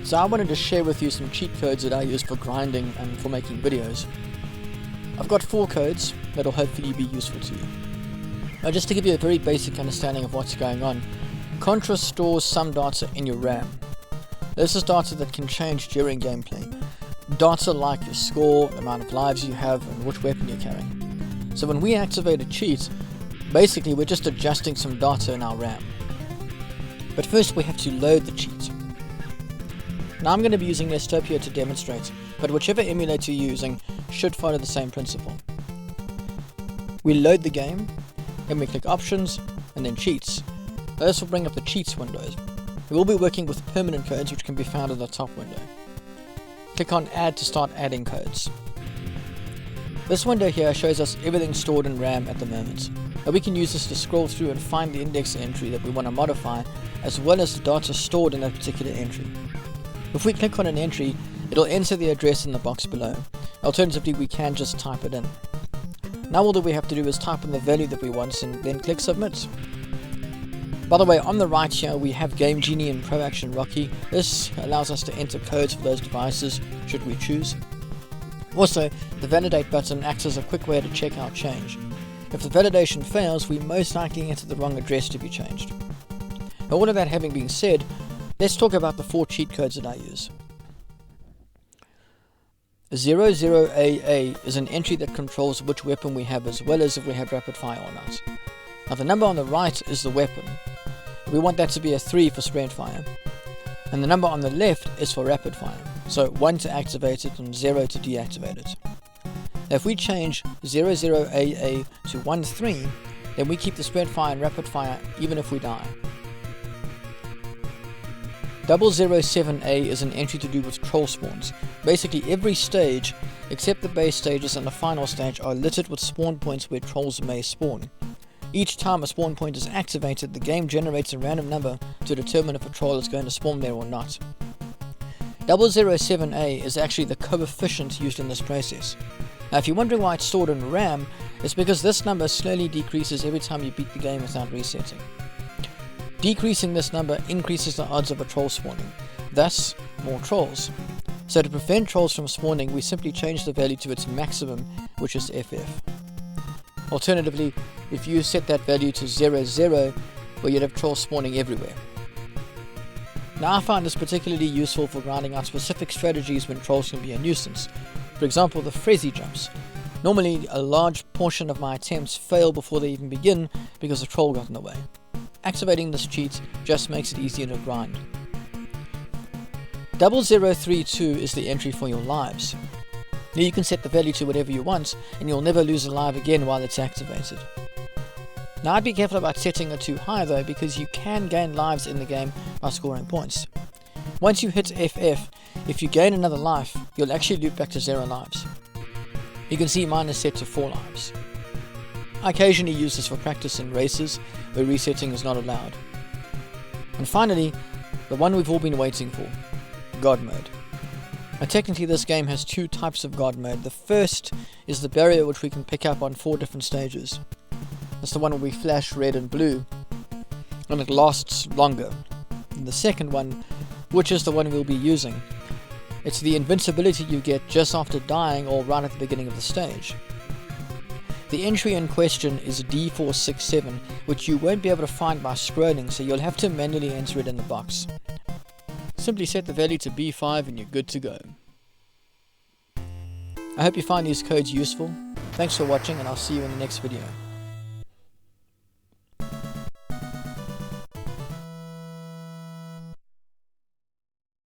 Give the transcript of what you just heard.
So I wanted to share with you some cheat codes that I use for grinding and for making videos. I've got 4 codes that will hopefully be useful to you. Now, just to give you a very basic understanding of what's going on, Contra stores some data in your RAM. This is data that can change during gameplay. Data like your score, the amount of lives you have, and which weapon you're carrying. So when we activate a cheat, basically we're just adjusting some data in our RAM. But first we have to load the cheat. Now I'm going to be using Nestopia to demonstrate, but whichever emulator you're using should follow the same principle. We load the game, then we click Options, and then Cheats. This will bring up the Cheats windows. We will be working with permanent codes, which can be found in the top window. Click on Add to start adding codes. This window here shows us everything stored in RAM at the moment. Now we can use this to scroll through and find the index entry that we want to modify, as well as the data stored in that particular entry. If we click on an entry, it'll enter the address in the box below. Alternatively, we can just type it in. Now all that we have to do is type in the value that we want and then click Submit. By the way, on the right here we have Game Genie and Pro Action Rocky. This allows us to enter codes for those devices, should we choose. Also, the Validate button acts as a quick way to check our change. If the validation fails, we most likely enter the wrong address to be changed. Now, all of that having been said, let's talk about the 4 cheat codes that I use. 00AA is an entry that controls which weapon we have, as well as if we have rapid fire or not. Now the number on the right is the weapon. We want that to be a 3 for spread fire. And the number on the left is for rapid fire. So 1 to activate it and 0 to deactivate it. Now if we change 00AA to 13, then we keep the spread fire and rapid fire even if we die. 007A is an entry to do with troll spawns. Basically every stage, except the base stages and the final stage, are littered with spawn points where trolls may spawn. Each time a spawn point is activated, the game generates a random number to determine if a troll is going to spawn there or not. 007A is actually the coefficient used in this process. Now if you're wondering why it's stored in RAM, it's because this number slowly decreases every time you beat the game without resetting. Decreasing this number increases the odds of a troll spawning, thus more trolls. So to prevent trolls from spawning, we simply change the value to its maximum, which is FF. Alternatively, if you set that value to 00, well, you'd have trolls spawning everywhere. Now I find this particularly useful for grinding out specific strategies when trolls can be a nuisance. For example, the frenzy jumps. Normally a large portion of my attempts fail before they even begin because a troll got in the way. Activating this cheat just makes it easier to grind. 0032 is the entry for your lives. Now you can set the value to whatever you want and you'll never lose a life again while it's activated. Now I'd be careful about setting it too high though, because you can gain lives in the game by scoring points. Once you hit FF, if you gain another life, you'll actually loop back to 0 lives. You can see mine is set to 4 lives. I occasionally use this for practice in races where resetting is not allowed. And finally, the one we've all been waiting for, God Mode. Now technically this game has 2 types of God Mode. The first is the barrier, which we can pick up on 4 different stages. That's the one where we flash red and blue, and it lasts longer. And the second one, which is the one we'll be using, it's the invincibility you get just after dying or right at the beginning of the stage. The entry in question is D467, which you won't be able to find by scrolling, so you'll have to manually enter it in the box. Simply set the value to B5 and you're good to go. I hope you find these codes useful. Thanks for watching, and I'll see you in the next video.